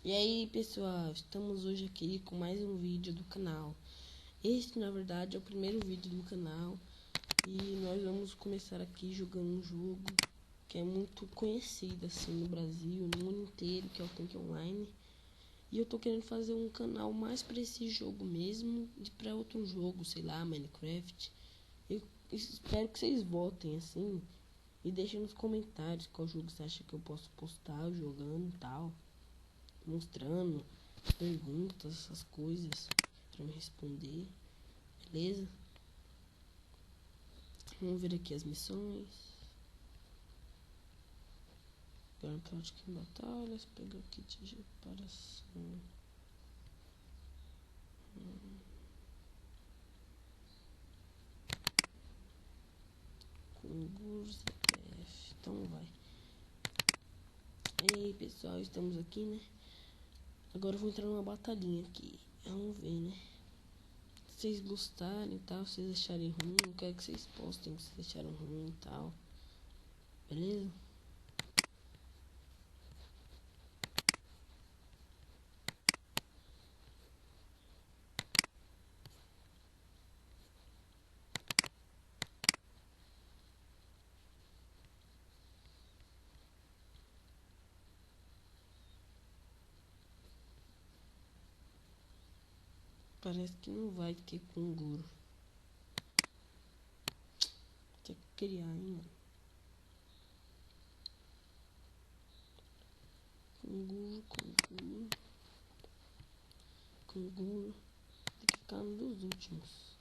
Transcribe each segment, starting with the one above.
E aí pessoal, estamos hoje aqui com mais um vídeo do canal. Este na verdade é o primeiro vídeo do canal. E nós vamos começar aqui jogando um jogo que é muito conhecido assim no Brasil, no mundo inteiro, que é o Tank Online. E eu tô querendo fazer um canal mais para esse jogo mesmo, e para outro jogo, sei lá, Minecraft. Eu espero que vocês votem assim e deixem nos comentários qual jogo você acha que eu posso postar jogando e tal, mostrando perguntas, essas coisas para me responder, beleza? Vamos ver aqui as missões. Ganhar prática em batalhas, pegar kit de reparação. Concurso CPF, então vai. E aí pessoal, estamos aqui, né? Agora eu vou entrar numa batalhinha aqui. Vamos ver, né? Se vocês gostarem e tal, se vocês acharem ruim, eu quero que vocês postem se vocês acharam ruim e tal. Beleza? Parece que não vai ter canguru. Tem que criar, hein, mano. Canguru. Canguru. Tem que ficar um dos últimos.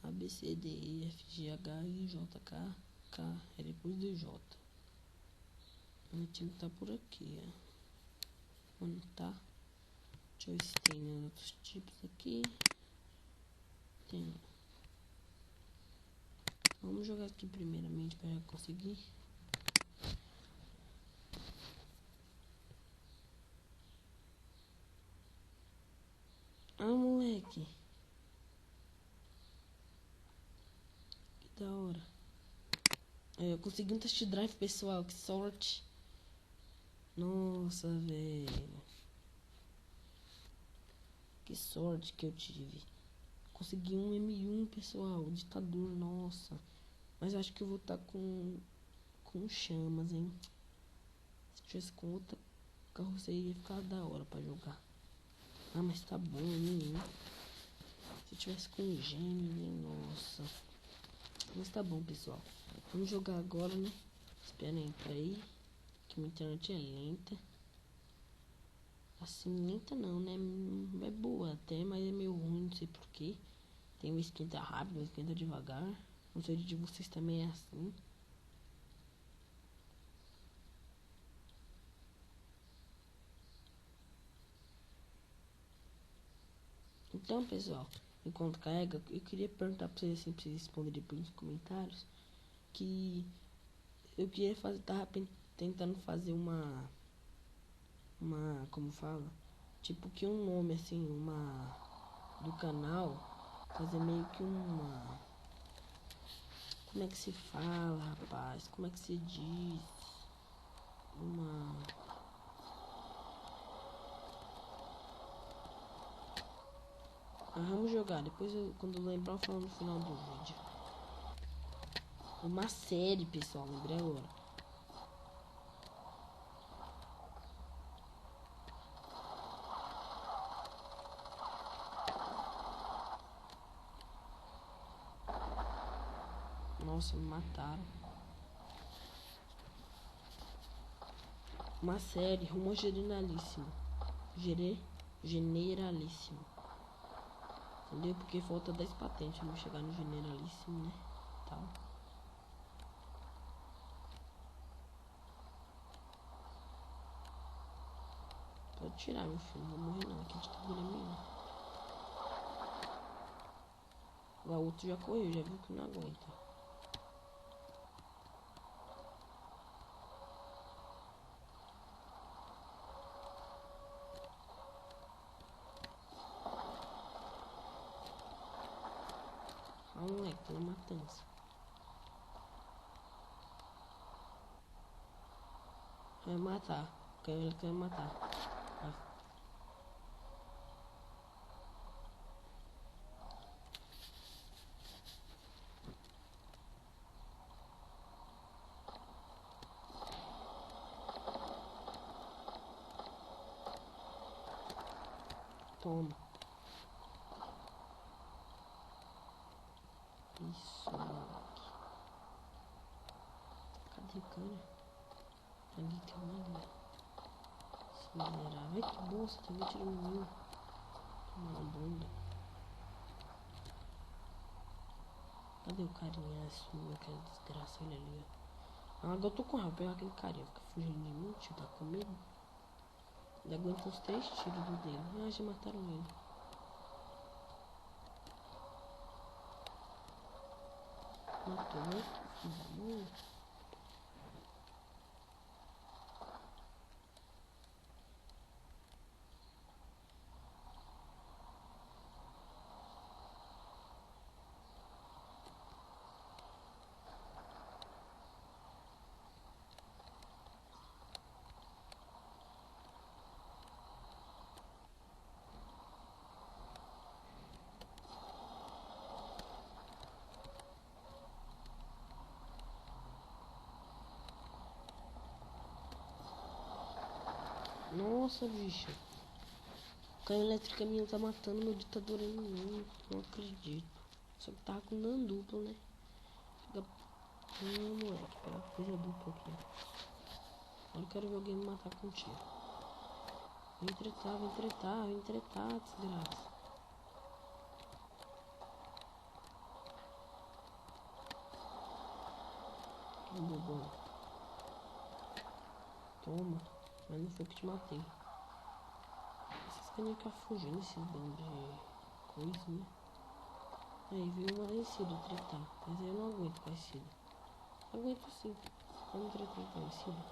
A, B, C, D, E, F, G, H, I, J, K, K. É depois do J. Meu time tá por aqui, ó. Mano, tá. Deixa eu ver se tem outros tipos aqui. Tem. Vamos jogar aqui primeiramente para já conseguir. Ah, moleque. Que da hora. Eu consegui um test drive, pessoal. Que sorte. Nossa, velho. Que sorte que eu tive. Consegui um M1, pessoal. Ditador, nossa. Mas eu acho que eu vou estar com chamas, hein. Se tivesse com outra carroceria ia ficar da hora pra jogar. Ah, mas tá bom, hein. Se tivesse com gêmeos, hein. Nossa. Mas tá bom, pessoal. Vamos jogar agora, né. Esperem aí. Que minha internet é lenta. Assim, lenta não, né? É boa até, mas é meio ruim, não sei porquê. Tem um esquenta rápido, um esquenta devagar. Não sei de vocês também é assim. Então, pessoal, enquanto carrega, eu queria perguntar pra vocês assim, pra vocês responderem depois nos comentários. Que eu queria fazer, tava tentando fazer como fala? Tipo que um nome assim, do canal. Fazer meio que uma... Como é que se fala, rapaz? Como é que se diz? Vamos jogar. Depois, quando eu lembrar, eu falo no final do vídeo. Uma série, pessoal. Lembrei agora. Nossa, me mataram. Uma série rumo ao generalíssimo. Generalíssimo. Entendeu? Porque falta 10 patentes. Vamos chegar no generalíssimo, né? Tal. Pode tirar, meu filho. Não vou morrer não. Aqui a gente tá mesmo. O outro já correu. Já viu que não aguenta. Ah, moleque, tá na matança. Vai matar. Ele quer matar. toma. Isso, moleque. Cadê o cara? Ali tem uma ali. Esse miserável. Ai, que bosta, também tirou um mil. Toma na bunda. Cadê o carinha? Sumiu aquela desgraça, olha ali, ó. Agora eu tô com raiva, pegar aquele carinha, fica fugindo de mim, tio, tá comigo? Ainda aguenta uns 3 tiros do dele. Ah, já mataram ele. Matou, né? Nossa, bicho. O canhão elétrico minha tá matando meu ditador inimigo. Não acredito. Só que tava com dano duplo, né? Pega... moleque, pega coisa dupla aqui. Agora eu quero ver alguém me matar com tiro. Vem tretar, vem tretar, vem tretar, desgraça. Que bobão. Toma. Mas não foi que te matei. Esses caninhos ficam fugindo, esses bandos de coisa, né? Aí veio uma vencida tretar. Mas aí eu não aguento com a vencida. Aguento sim. Vamos tretar com a vencida.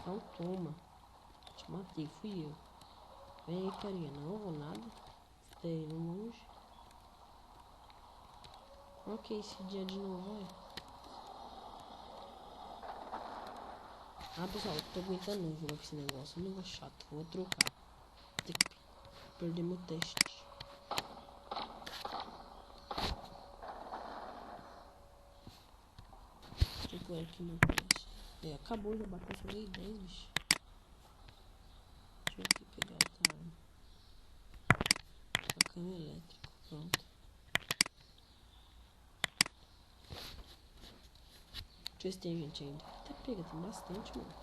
Não toma. Te matei, fui eu. Vem aí, carinha. Não vou nada. Você tá aí no longe. Ok, esse dia de novo, olha. Ah, pessoal, eu tô aguentando não jogar com esse negócio. É um negócio chato. Vou trocar. Tem que perder meu teste. Deixa eu pôr aqui no teste. É, acabou, já bateu, só dei 10, bicho. Deixa eu aqui pegar outra arma. A cama elétrica, pronto. Deixa eu ver se tem gente ainda. Até pega, tem bastante, mano.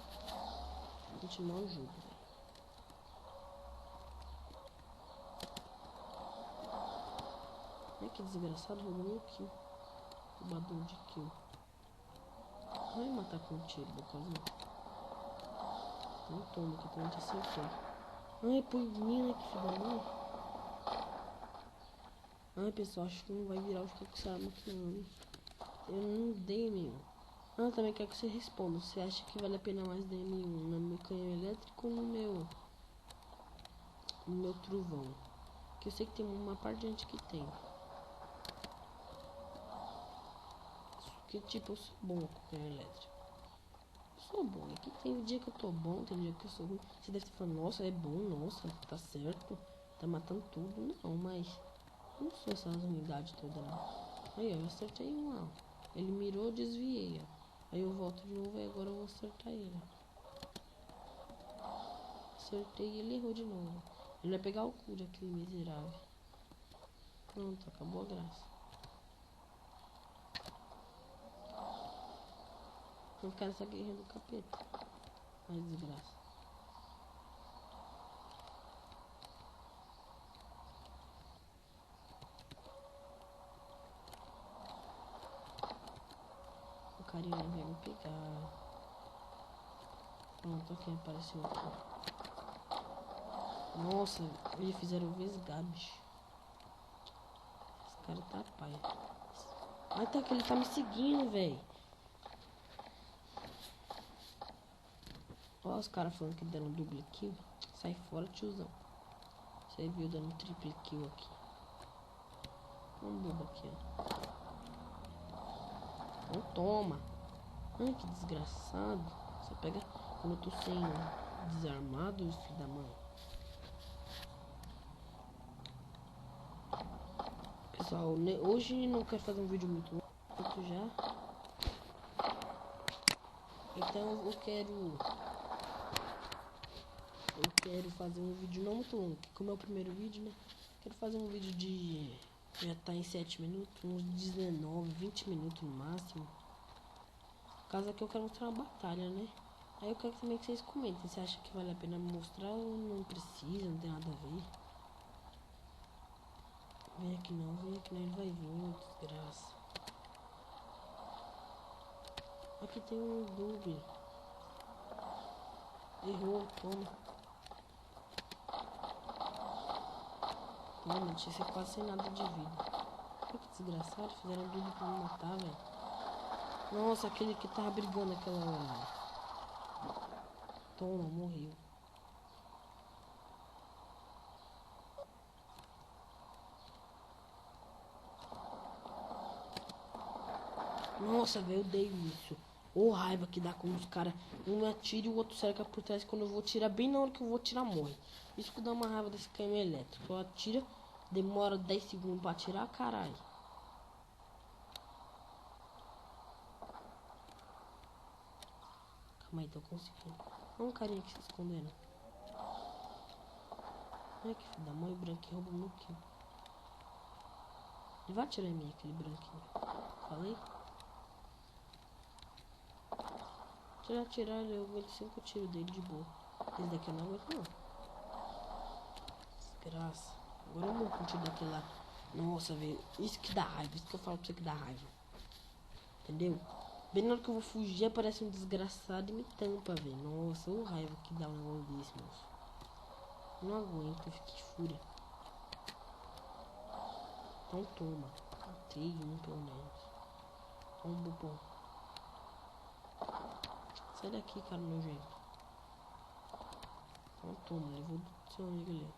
Vou continuar o jogo, velho. Ai, que desgraçado, roubou meu kill. Roubador de kill. Vai matar com um tiro, bocazinho. Não toma, que eu também te acertei. Ai, põe mina, que filho da mãe. Ai, pessoal, acho que não vai virar o jogo com essa arma aqui não, hein? Eu não dei nenhum. Ah, também quero que você responda. Você acha que vale a pena mais dar M1 no meu canhão elétrico ou no meu trovão? Que eu sei que tem uma parte de gente que tem. Que tipo, eu sou bom com canhão elétrico. Eu sou bom. E que tem dia que eu tô bom, tem dia que eu sou ruim. Você deve estar falando, nossa, é bom, nossa, tá certo. Tá matando tudo. Não, mas eu não sou essas unidades todas não. Aí, ó, eu acertei um lá. Ele mirou, eu desviei, ó. Aí eu volto de novo e agora eu vou acertar ele. Acertei e ele errou de novo. Ele vai pegar o cu daquele miserável. Pronto, acabou a graça. Vou ficar nessa guerra do capeta. Ai, desgraça. O carinha vai me pegar. Pronto, aqui apareceu aqui. Nossa, eles fizeram vesgar, bicho. Esse cara tá paia. Ai, tá que ele tá me seguindo, velho. Ó os caras falando que dando duplo kill. Sai fora, tiozão. Você viu dando triple kill aqui. Um bobo aqui, ó. Então toma. Ai, que desgraçado. Você pega quando eu tô sem desarmado, filho da mãe. Pessoal, hoje não quero fazer um vídeo muito longo já. Então eu quero eu quero fazer um vídeo não muito longo. Como é o primeiro vídeo, né? Quero fazer um vídeo de... já tá em 7 minutos, uns 19, 20 minutos no máximo. Por causa que eu quero mostrar uma batalha, né? Aí eu quero também que vocês comentem. Você acha que vale a pena mostrar ou não precisa, não tem nada a ver? Vem aqui não, ele vai vir, desgraça. Aqui tem um noob. Errou, toma. Toma, tinha ser quase sem nada de vida. Que desgraçado, fizeram tudo pra me matar, velho. Nossa, aquele que tava brigando aquela hora. Toma, morreu. Nossa, velho, eu dei isso. Ô, raiva que dá quando os caras um me atira e o outro cerca por trás. Quando eu vou tirar, bem na hora que eu vou tirar, morre. Isso que dá uma raiva desse canhão elétrico. Eu atira, demora 10 segundos pra atirar, caralho. Calma aí, tô conseguindo. Olha um carinha aqui se escondendo. Ai, que filho da mãe, o branquinho roubou meu kill. Ele vai atirar em mim, aquele branquinho. Falei? Atirar, eu aguento 5 tiros dele de boa. Esse daqui eu não aguento não. Desgraça. Agora eu morro com o tiro daquele lá. Nossa, velho. Isso que dá raiva. Isso que eu falo pra você que dá raiva. Entendeu? Bem na hora que eu vou fugir, aparece um desgraçado e me tampa, velho. Nossa, o raiva que dá um negócio desse, moço. Não aguento, eu fiquei fúria. Então toma. Matei um pelo menos. Toma um bobão. Sai daqui, cara, nojento. Então toma, levou do seu amigo ali.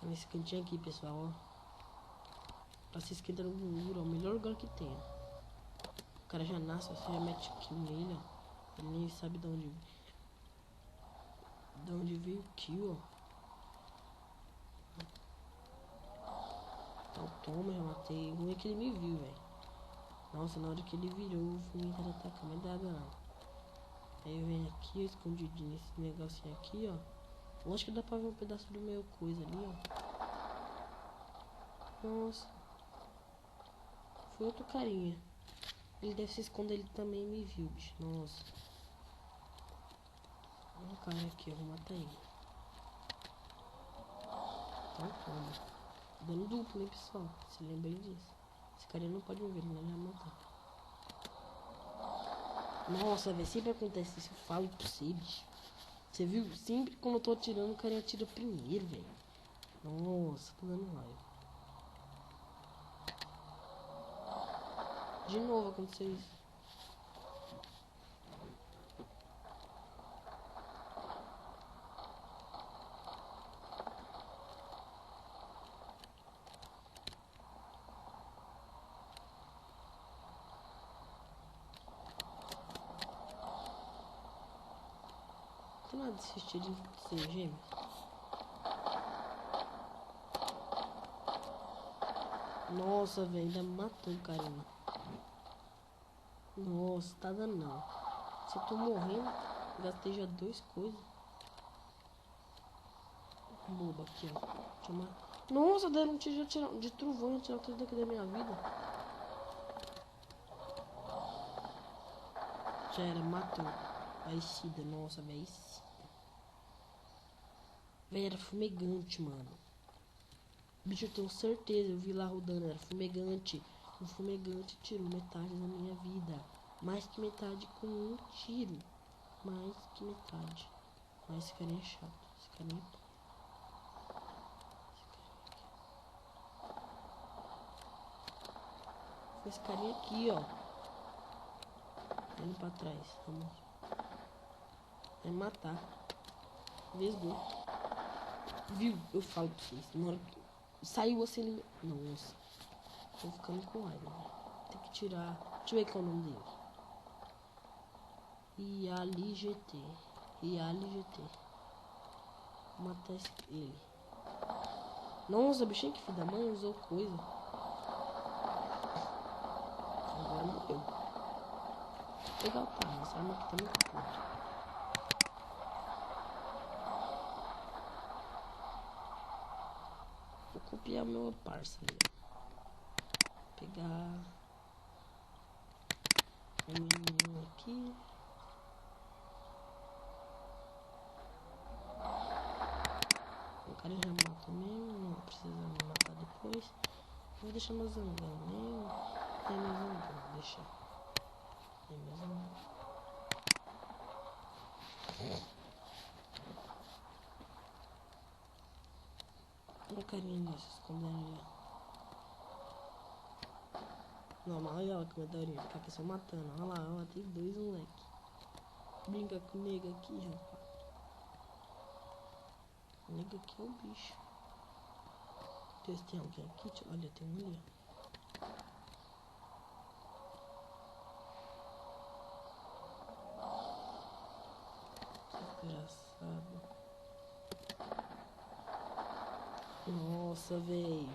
Nesse cantinho aqui, pessoal, ó. Pra se esquentar no muro, ó. O melhor lugar que tem, ó. O cara já nasce, você já mete kill nele, ó. Ele nem sabe de onde veio o kill, ó. Então toma, já matei. O ruim é que ele me viu, velho. Nossa, na hora que ele virou, eu fui tentar atacar, mas nada não. Aí eu venho aqui, escondidinho nesse negocinho aqui, ó. Eu acho que dá pra ver um pedaço do meu coisa ali, ó. Nossa. Foi outro carinha. Ele deve se esconder, ele também me viu, bicho. Nossa. Um cara aqui, eu vou matar ele. Então toma. Dando duplo, hein, pessoal. Se lembrem disso. Esse cara não pode me ver, ele vai matar. Nossa, velho, sempre acontece isso. Eu falo pra você, bicho. Você viu? Sempre quando eu tô atirando, o cara atira primeiro, velho. Nossa, tô dando raiva. De novo aconteceu isso. Não tem nada de assistir de ser gêmeos. Nossa, velho, ainda matou o carinha. Nossa, tá dando não. Se eu tô morrendo, gastei já 2 coisas. Boba aqui, ó. Deixa eu matar. Nossa, deram um tiro de trovão e tirar tudo daqui da minha vida. Já era, matou. Aí Cida, nossa, velho. Velho, era fumegante, mano. Bicho, eu tenho certeza, eu vi lá rodando, era fumegante. O fumegante tirou metade da minha vida. Mais que metade com um tiro. Mais que metade. Mas esse carinha é chato. Esse carinha aqui. Esse carinha aqui, ó. Indo pra trás. Vamos. Vai me matar. Vesgou. Viu? Eu falo pra vocês. Na hora que saiu assim, ele... Nossa. Tô ficando com raiva. Tem que tirar. Deixa eu ver qual é o nome dele. Iali GT. Vou matar ele. Nossa, bichinho, que filho da mãe, usou coisa. pegar o carro. Essa arma aqui tá muito puta. Vou copiar meu parça ali. Pegar o menino aqui. O cara já mata mesmo, não precisa me matar depois. Vou deixar meu zangão mesmo. Tem meu zangão, vou deixar. Tem meu zangão. Olha o carinha ali, se escondendo ali. Não, mas olha lá que é daorinha, fica a pessoa matando. Olha lá, tem dois moleque. Brinca com o nega aqui, rapaz. O nega aqui é o bicho. Deus, tem alguém aqui? Olha, tem um ali, ó. Desgraçado. Nossa, velho.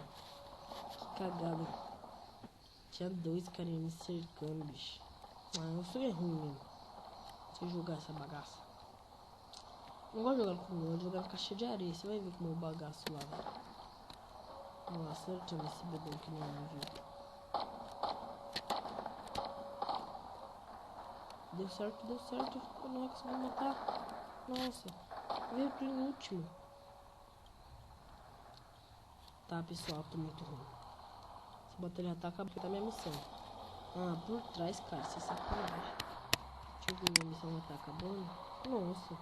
Que cagada. Tinha dois carinhas me cercando, bicho. Ah, eu sou ruim mesmo. Se eu jogar essa bagaça. Não gosto de jogar com eu, jogar com caixa de areia. Você vai ver como é o bagaço lá, velho. Nossa, eu tinha esse bebê que não me viu. Deu certo, deu certo. Eu não consegui matar. Nossa, veio pro último. Tá, pessoal, tô muito ruim. Essa batalha tá acabando, porque tá minha missão. Ah, por trás, cara, você sacanagem. Deixa eu ver, minha missão já tá acabando. Nossa,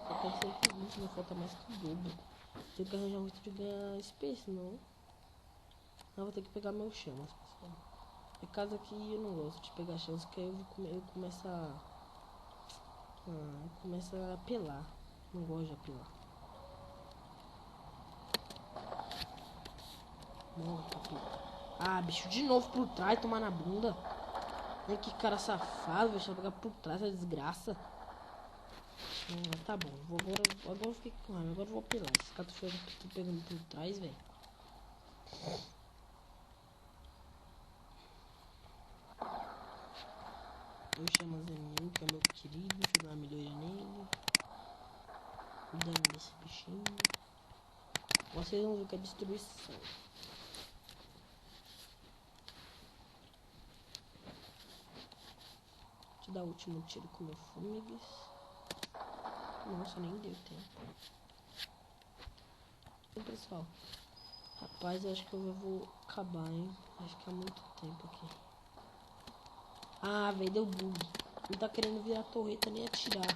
só tem 120, não falta mais que o dobro. Tenho que arranjar um jeito de ganhar XP, senão eu vou ter que pegar meu chamas, pessoal. É caso aqui eu não gosto de pegar chamas, que aí eu começo a apelar. Não gosto de apelar. Morre, capeta. Ah, bicho, de novo por trás, tomar na bunda. Ai, que cara safado, deixa eu pegar por trás essa desgraça. Tá bom, agora eu fiquei com raiva, agora eu vou apelar. Esse cara tá pegando por trás, velho. Eu chamo Zeninho, que é meu querido, deixa eu dar uma melhoria nele. Cuidando desse bichinho. Vocês vão ver que é destruição. Deixa eu dar o último tiro com meu Fúmigas. Nossa, nem deu tempo. Então, pessoal, rapaz, eu acho que eu já vou acabar, hein? Vai ficar muito tempo aqui. Ah, velho, deu bug. Não tá querendo virar a torreta nem atirar.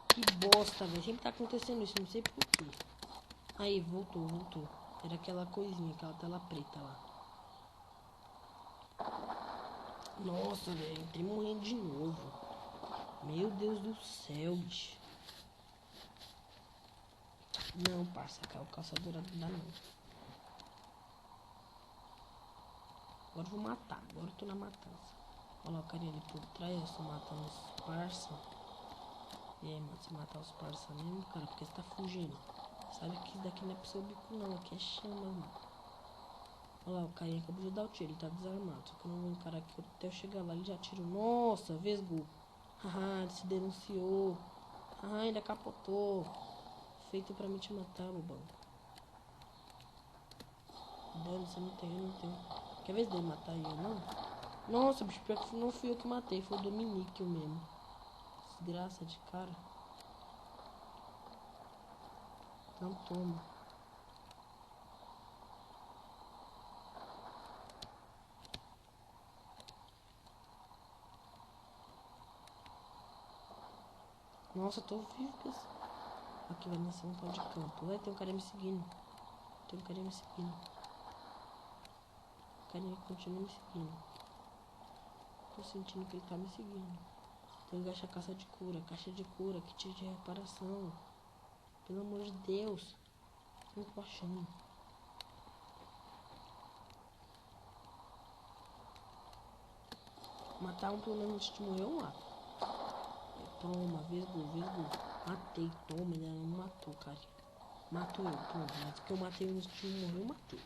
Que bosta, velho. Sempre tá acontecendo isso, não sei porquê. Aí, voltou. Era aquela coisinha, aquela tela preta lá. Nossa, velho, entrei morrendo de novo. Meu Deus do céu, bicho. Não, parça, o caçador não dá não. Agora eu vou matar, agora eu tô na matança. Olha lá o carinha ali por trás, eu estou matando os parça. E aí, mano, você matar os parça mesmo, cara, porque você tá fugindo. Sabe que daqui não é pro seu bico não, aqui é chama, mano. Olha lá, o carinha acabou de dar o tiro, ele tá desarmado. Só que eu não vou encarar aqui, até eu chegar lá ele já tirou. Nossa, vesgou. Haha, ele se denunciou. Haha, ainda capotou. Feito pra me te matar, bobão. Dano, você não tem, eu não tenho. Quer ver se dele matar eu, não? Nossa, bicho, pior que não fui eu que matei, foi o Dominique eu mesmo. Desgraça de cara. Não toma. Nossa, tô vivo, pessoal. Aqui vai nascer um pau de campo. Vai, tem um cara me seguindo. O carinha continua me seguindo. Tô sentindo que ele tá me seguindo. Tem que achar caixa de cura, kit de reparação. Pelo amor de Deus. Não tô achando. Matar um pelo menos antes de morrer, eu mato. Toma, vesgou. Matei, toma, ele não matou, cara. Matou eu, toma. Mas que eu matei antes de morrer, eu matei.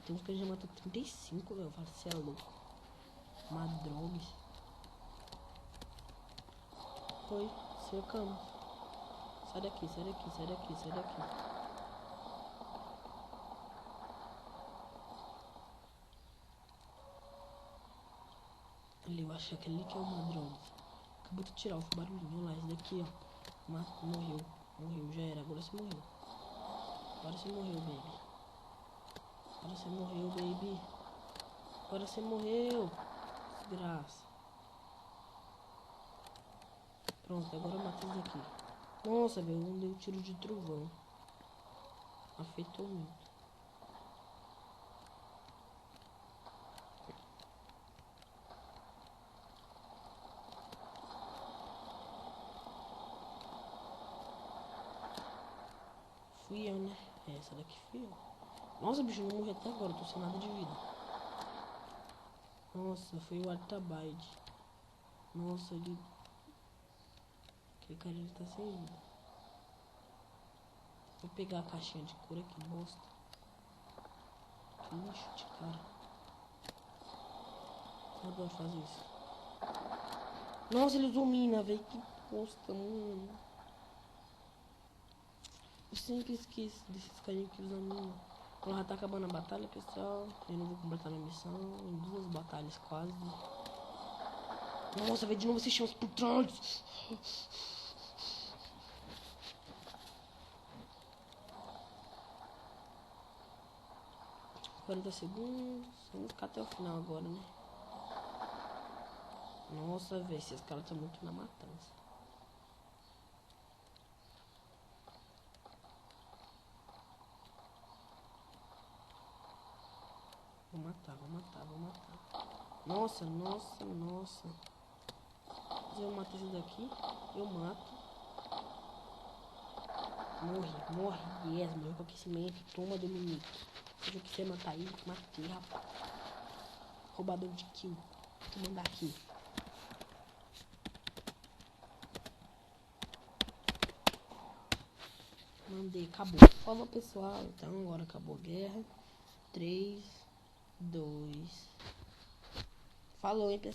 Tem uns que já matou 35, velho. Eu falo, você é louco. Madrogues. Foi, cercamos. Sai daqui, sai daqui, sai daqui, sai daqui. Ali, eu acho que aquele que é o ladrão. Acabou de tirar o barulhinho lá, esse daqui, ó. Morreu, morreu, já era, agora você morreu. Agora você morreu, baby. Agora você morreu, baby. Agora você morreu. Desgraça. Pronto, agora eu matei isso aqui. Nossa, velho, não deu tiro de trovão. Afetou muito. Fui eu, né? Essa daqui fui eu. Nossa, bicho, não morri até agora, tô sem nada de vida. Nossa, foi o Artabaide. Nossa, ele... Aquele cara, ele tá sem vida. Vou pegar a caixinha de cura, que bosta. Que lixo de cara. Eu adoro fazer isso. Nossa, ele usou mina, velho. Que bosta, mano. Eu sempre esqueço desses carinhos que usam mina. Então já tá acabando a batalha, pessoal. Eu não vou completar minha missão. Em 2 batalhas quase. Nossa, velho, de novo esses chãos por trás. 40 segundos. Vamos ficar até o final agora, né? Nossa, velho, esses caras estão muito na matança. Vou matar, vou matar, vou matar. Nossa, nossa, nossa. Se eu matar esse daqui, eu mato. Morre, morre. Yes, morreu com aquecimento. Toma, Dominique. Se eu quiser matar ele, matei, rapaz. Roubador de kill. Vou mandar aqui. Mandei, acabou. Falou, pessoal. Então agora acabou a guerra. 3, 2. Falou, hein, pessoal.